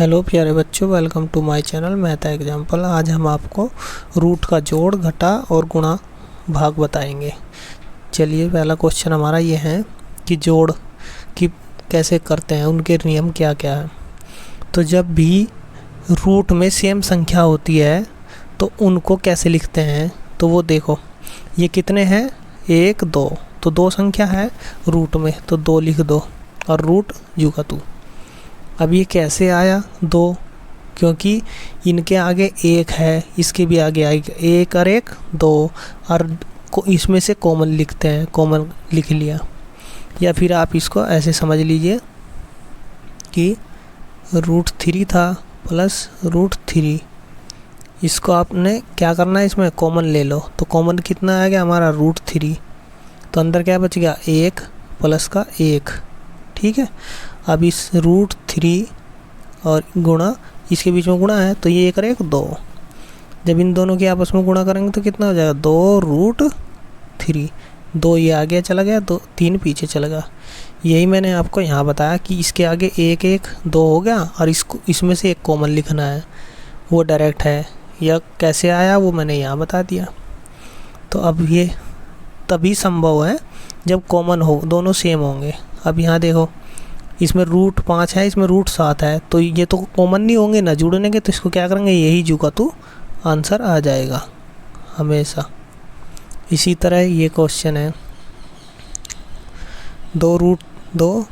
Hello प्यारे बच्चों, welcome to my channel math example. आज हम आपको रूट का जोड़, घटा और गुणा भाग बताएंगे। चलिए, पहला क्वेश्चन हमारा ये है कि जोड़ की कैसे करते हैं, उनके नियम क्या क्या है। तो जब भी रूट में सेम संख्या होती है तो उनको कैसे लिखते हैं, तो वो देखो ये कितने हैं, 1 2, तो दो संख्या है रूट में तो 2 लिख दो और रूट जू का तू। अब ये कैसे आया 2, क्योंकि इनके आगे 1 है, इसके भी आगे आएगा 1 और 1 2, और इसमें से कॉमन लिखते हैं, कॉमन लिख लिया। या फिर आप इसको ऐसे समझ लीजिए कि √3 था प्लस √3, इसको आपने क्या करना है, इसमें कॉमन ले लो। तो कॉमन कितना आ गया हमारा √3, तो अंदर क्या बच गया 1 प्लस का 1। ठीक है, अब इस √3 और गुणा, इसके बीच में गुणा है तो ये 1 और 1 2। जब इन दोनों की आपस में गुणा करेंगे तो कितना हो जाएगा 2√3। 2 ये आगे चला गया, 2 3 पीछे चला गया। यही मैंने आपको यहाँ बताया कि इसके आगे 1 1 2 हो गया और इसको इसमें से एक कॉमन लिखना है, वो डायरेक्ट है। या कैसे आया वो मैंने यहाँ बता दिया। तो अब ये तभी संभव है जब कॉमन हो, दोनों सेम होंगे। अब यहाँ देखो, इसमें √5 है, इसमें √7 है, तो ये तो कॉमन नहीं होंगे ना, जुड़ने के, तो इसको क्या करेंगे, यही जू का तू आंसर आ जाएगा हमेशा। इसी तरह ये क्वेश्चन है 2√2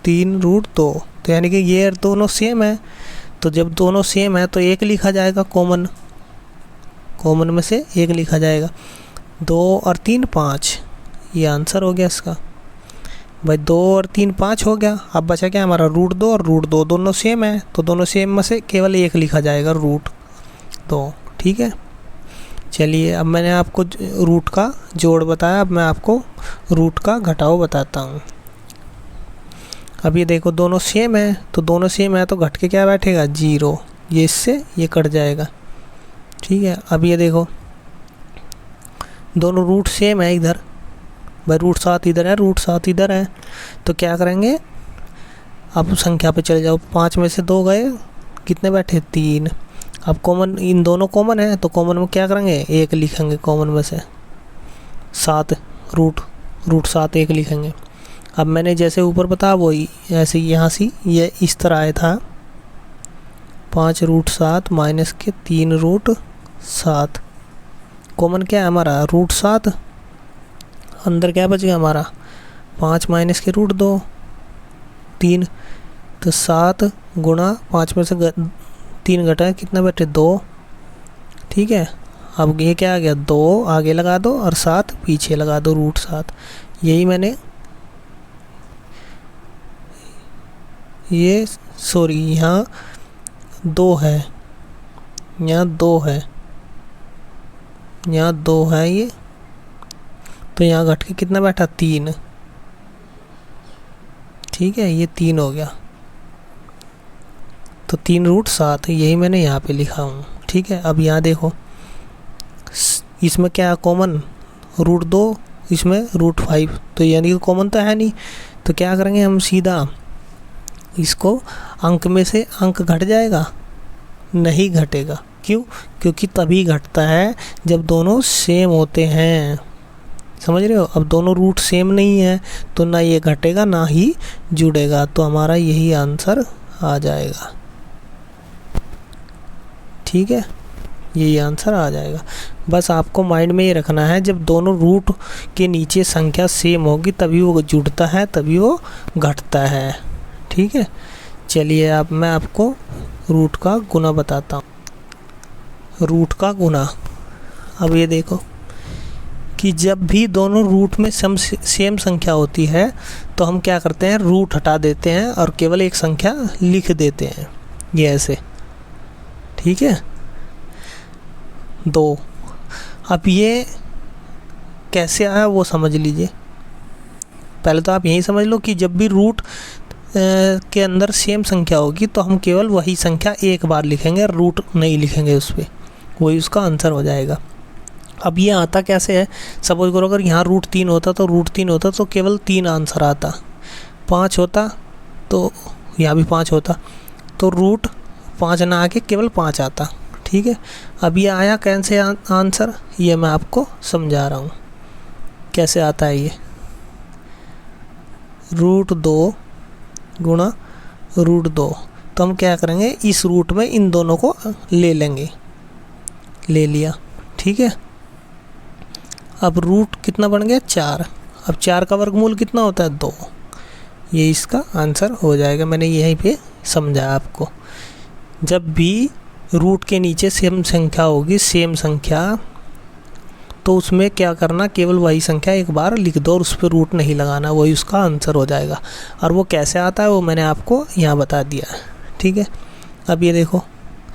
3√2, तो यानी कि ये दोनों सेम है, तो जब दोनों सेम है तो 1 लिखा जाएगा कॉमन, कॉमन में से 1 लिखा जाएगा। 2 और 3 5, ये आंसर हो गया इसका। भाई 2 और 3 5 हो गया। अब बचा क्या हमारा √2 और √2, दोनों सेम है तो दोनों सेम में से केवल 1 लिखा जाएगा √2। ठीक है, चलिए अब मैंने आपको रूट का जोड़ बताया, अब मैं आपको रूट का घटाव बताता हूँ। अब ये देखो दोनों सेम है, तो दोनों सेम है तो घट के क्या बैठेगा 0, ये इससे ये कट जाएगा। ठीक है, अब ये देखो दोनों रूट सेम है, इधर भाई √7 इधर है, √7 इधर है, तो क्या करेंगे, अब संख्या पे चले जाओ। 5 में से 2 गए, कितने बैठे 3। अब कॉमन, इन दोनों कॉमन है तो कॉमन में क्या करेंगे 1 लिखेंगे, कॉमन में से 7 √7 1 लिखेंगे। अब मैंने जैसे ऊपर बताया वही ऐसे यहाँ से ये इस तरह आया था, 5 √7 माइनस के 3 √7, कॉमन क्या है हमारा √7, अंदर क्या बच गया हमारा 5 माइनस के √2 3, तो 7 गुणा 5 में से 3 घटा है, कितना बैठे 2। ठीक है, अब ये क्या आ गया 2 आगे लगा दो और 7 पीछे लगा दो, √7। यही मैंने ये सॉरी यहाँ 2 है, यहाँ 2 है, यहाँ 2 है, ये तो यहाँ घट के कितना बैठा 3। ठीक है, ये 3 हो गया, तो 3 √7 यही मैंने यहाँ पे लिखा हूँ। ठीक है, अब यहाँ देखो इसमें क्या कॉमन √2, इसमें √5, तो यानी कि कॉमन तो है नहीं, तो क्या करेंगे हम सीधा इसको अंक में से अंक घट जाएगा, नहीं घटेगा। क्यों? क्योंकि तभी घटता है जब दोनों सेम होते हैं, समझ रहे हो। अब दोनों रूट सेम नहीं है तो ना ये घटेगा ना ही जुड़ेगा, तो हमारा यही आंसर आ जाएगा। ठीक है, यही आंसर आ जाएगा। बस आपको माइंड में ये रखना है, जब दोनों रूट के नीचे संख्या सेम होगी तभी वो जुड़ता है, तभी वो घटता है। ठीक है, चलिए अब मैं आपको रूट का गुना बताता हूँ। रूट का गुना, अब ये देखो कि जब भी दोनों रूट में सेम संख्या होती है तो हम क्या करते हैं, रूट हटा देते हैं और केवल एक संख्या लिख देते हैं, ये ऐसे। ठीक है, 2। अब ये कैसे आया वो समझ लीजिए। पहले तो आप यही समझ लो कि जब भी रूट के अंदर सेम संख्या होगी तो हम केवल वही संख्या एक बार लिखेंगे, रूट नहीं लिखेंगे उस पर, वही उसका आंसर हो जाएगा। अब ये आता कैसे है, सपोज करो अगर यहाँ √3 होता तो √3 होता तो केवल 3 आंसर आता, 5 होता तो यहाँ भी 5 होता, तो रूट 5 ना आके केवल 5 आता। ठीक है, अब ये आया कैसे आंसर, ये मैं आपको समझा रहा हूँ कैसे आता है ये। रूट 2 गुणा रूट 2, तो हम क्या करेंगे, इस रूट में इन दोनों को ले लेंगे, ले लिया। ठीक है, अब रूट कितना बन गया 4। अब 4 का वर्गमूल कितना होता है 2, ये इसका आंसर हो जाएगा। मैंने यहीं पे समझाया आपको। जब भी रूट के नीचे सेम संख्या होगी, सेम संख्या, तो उसमें क्या करना, केवल वही संख्या एक बार लिख दो और उस पर रूट नहीं लगाना, वही उसका आंसर हो जाएगा। और वो कैसे आता है वो मैंने आपको यहाँ बता दिया है। ठीक है, अब ये देखो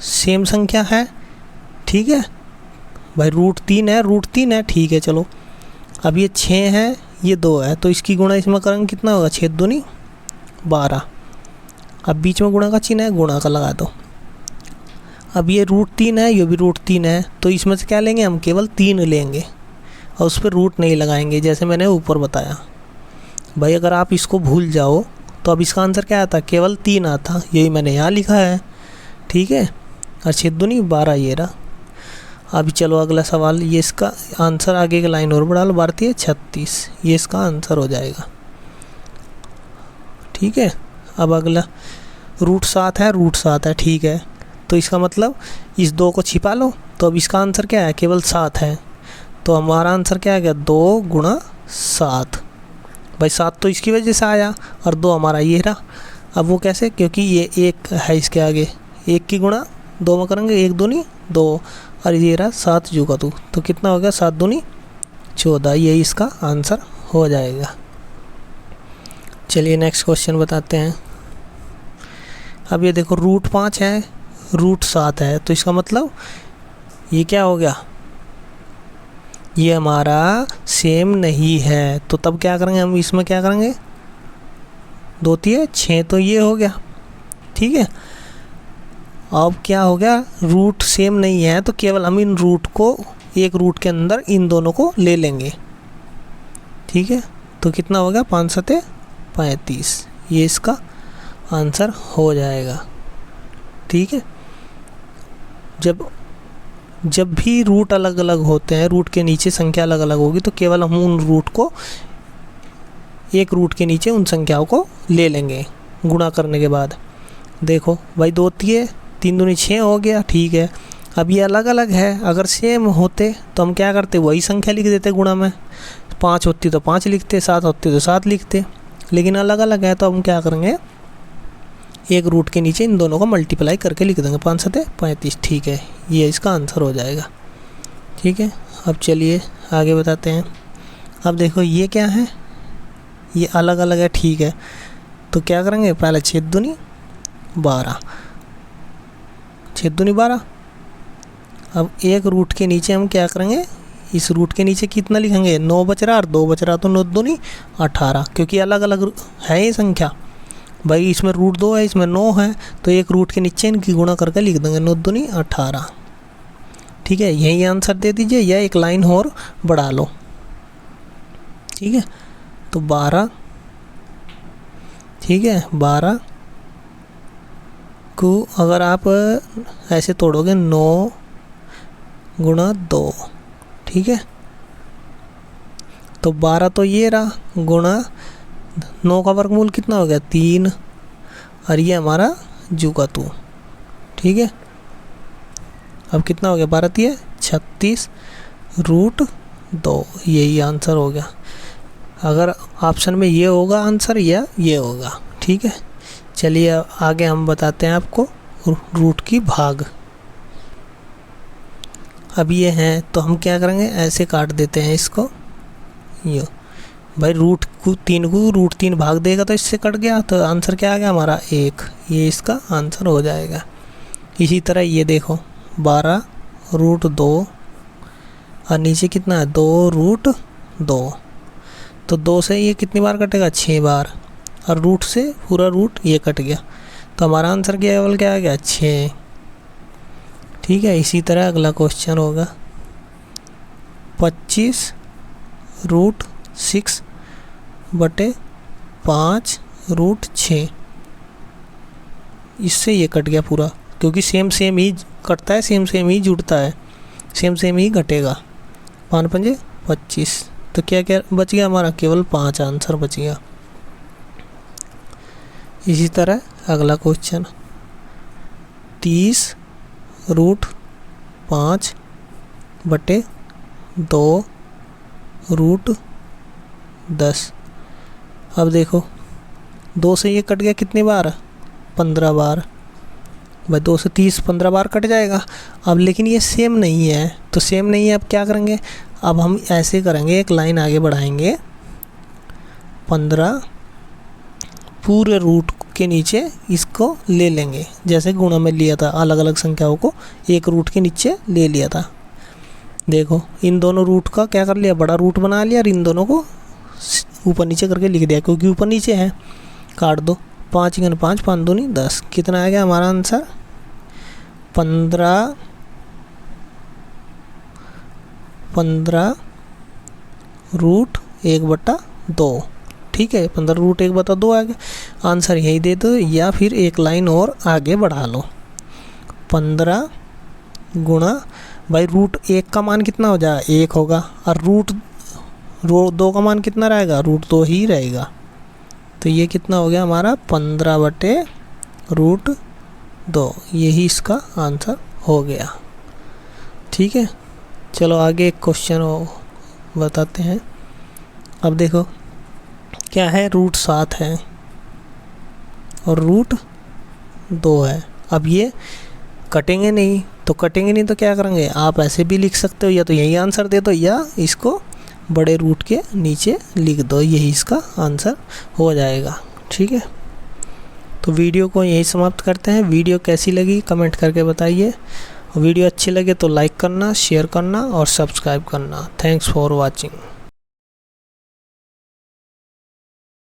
सेम संख्या है। ठीक है भाई, रूट 3 है, रूट 3 है, ठीक है चलो। अब ये 6 है, ये 2 है, तो इसकी गुणा इसमें करेंगे कितना होगा, 6 दूनी 12। अब बीच में गुणा का चिन्ह है, गुणा का लगा दो। अब ये रूट 3 है, ये भी रूट 3 है, तो इसमें से क्या लेंगे हम, केवल 3 लेंगे और उस पर रूट नहीं लगाएंगे, जैसे मैंने ऊपर बताया। भाई अगर आप इसको भूल जाओ तो अब इसका आंसर क्या आता, केवल 3 आता, यही मैंने यहाँ लिखा है। ठीक है, और 6 दूनी 12 ये रहा। अब चलो अगला सवाल, ये इसका आंसर आगे की लाइन और बढ़ा लो, 12 36, ये इसका आंसर हो जाएगा। ठीक है, अब अगला रूट 7 है, रूट 7 है, ठीक है, तो इसका मतलब इस 2 को छिपा लो, तो अब इसका आंसर क्या है, केवल 7 है, तो हमारा आंसर क्या आ गया, 2 गुणा 7। भाई 7 तो इसकी वजह से आया और 2 हमारा ये रहा। अब वो कैसे, क्योंकि ये 1 है इसके आगे, 1 की गुणा 2 में करेंगे, 1 दूनी 2, और ये रहा 7 जू का 2, तो कितना हो गया, 7 दूनी 14, यही इसका आंसर हो जाएगा। चलिए नेक्स्ट क्वेश्चन बताते हैं। अब ये देखो रूट 5 है, रूट 7 है, तो इसका मतलब ये क्या हो गया, ये हमारा सेम नहीं है, तो तब क्या करेंगे हम, इसमें क्या करेंगे, 2 3 6, तो ये हो गया। ठीक है, अब क्या हो गया, रूट सेम नहीं है, तो केवल हम इन रूट को, एक रूट के अंदर इन दोनों को ले लेंगे। ठीक है, तो कितना हो गया, 5 7 35, ये इसका आंसर हो जाएगा। ठीक है, जब भी रूट अलग अलग होते हैं, रूट के नीचे संख्या अलग अलग होगी, तो केवल हम उन रूट को, एक रूट के नीचे उन संख्याओं को ले लेंगे गुणा करने के बाद। देखो भाई 2 3 दूनी 6 हो गया। ठीक है, अब ये अलग अलग है, अगर सेम होते तो हम क्या करते, वही संख्या लिख देते गुणा में, 5 होती तो 5 लिखते, 7 होती तो 7 लिखते, लेकिन अलग अलग है तो हम क्या करेंगे, एक रूट के नीचे इन दोनों को मल्टीप्लाई करके लिख देंगे, 5 7 35। ठीक है, ये इसका आंसर हो जाएगा। ठीक है, अब चलिए आगे बताते हैं। अब देखो ये क्या है, ये अलग अलग है। ठीक है, तो क्या करेंगे, पहले 6 दूनी 12, 6 दूनी 12। अब एक रूट के नीचे हम क्या करेंगे, इस रूट के नीचे कितना लिखेंगे, 9 बच रहा और 2 बच रहा, तो 9 दूनी 18, क्योंकि अलग अलग है ये संख्या। भाई इसमें रूट 2 है, इसमें 9 है, तो एक रूट के नीचे इनकी गुणा करके लिख देंगे, 9 दूनी 18। ठीक है, यही आंसर दे दीजिए या एक लाइन और बढ़ा लो। ठीक है, तो 12, ठीक है, 12 को अगर आप ऐसे तोड़ोगे, 9 गुणा 2, ठीक है, तो 12 तो ये रहा, गुणा 9 का वर्गमूल कितना हो गया, 3, और ये हमारा जू का 2। ठीक है, अब कितना हो गया, 12 3 36 रूट 2, यही आंसर हो गया। अगर ऑप्शन में ये होगा आंसर या ये होगा। ठीक है, चलिए आगे हम बताते हैं आपको रूट की भाग। अब ये हैं, तो हम क्या करेंगे, ऐसे काट देते हैं इसको, ये भाई रूट 3 भाग देगा तो इससे कट गया, तो आंसर क्या आ गया हमारा 1, ये इसका आंसर हो जाएगा। इसी तरह ये देखो 12 रूट 2 और नीचे कितना है, 2 रूट 2, तो 2 से ये कितनी बार कटेगा, 6 बार, और रूट से पूरा रूट ये कट गया, तो हमारा आंसर केवल क्या आ गया, 6। ठीक है, इसी तरह अगला क्वेश्चन होगा 25 रूट 6 बटे 5 रूट 6, इससे ये कट गया पूरा, क्योंकि सेम सेम ही कटता है, सेम सेम ही जुड़ता है, सेम सेम ही घटेगा। 5 पंजे 25, तो क्या क्या बच गया हमारा, केवल 5 आंसर बच गया। इसी तरह अगला क्वेश्चन, 30√5/2 √10। अब देखो 2 से ये कट गया कितनी बार, 15 बार। भाई 2 से 30 15 बार कट जाएगा। अब लेकिन ये सेम नहीं है, तो सेम नहीं है, अब क्या करेंगे, अब हम ऐसे करेंगे, एक लाइन आगे बढ़ाएंगे, 15 पूरे रूट के नीचे इसको ले लेंगे, जैसे गुणा में लिया था, अलग अलग संख्याओं को एक रूट के नीचे ले लिया था। देखो इन दोनों रूट का क्या कर लिया, बड़ा रूट बना लिया, और इन दोनों को ऊपर नीचे करके लिख दिया, क्योंकि ऊपर नीचे है। काट दो, 5 × 5 5 दूनी 10। कितना आ गया हमारा आंसर, 15 √1/2। ठीक है, 15√1/2 आ गया। आंसर यही दे दो, या फिर एक लाइन और आगे बढ़ा लो, 15 गुणा, भाई √1 का मान कितना हो जाएगा, 1 होगा, और √2 का मान कितना रहेगा, √2 ही रहेगा। तो ये कितना हो गया हमारा, 15/√2। यही इसका आंसर हो गया। ठीक है, चलो आगे एक क्वेश्चन बताते हैं। अब देखो क्या है, √7 है और √2 है। अब ये कटेंगे नहीं, तो क्या करेंगे, आप ऐसे भी लिख सकते हो, या तो यही आंसर दे दो, या इसको बड़े रूट के नीचे लिख दो, यही इसका आंसर हो जाएगा। ठीक है, तो वीडियो को यही समाप्त करते हैं। वीडियो कैसी लगी कमेंट करके बताइए। वीडियो अच्छी लगे तो लाइक करना, शेयर करना और सब्सक्राइब करना। Thanks for watching.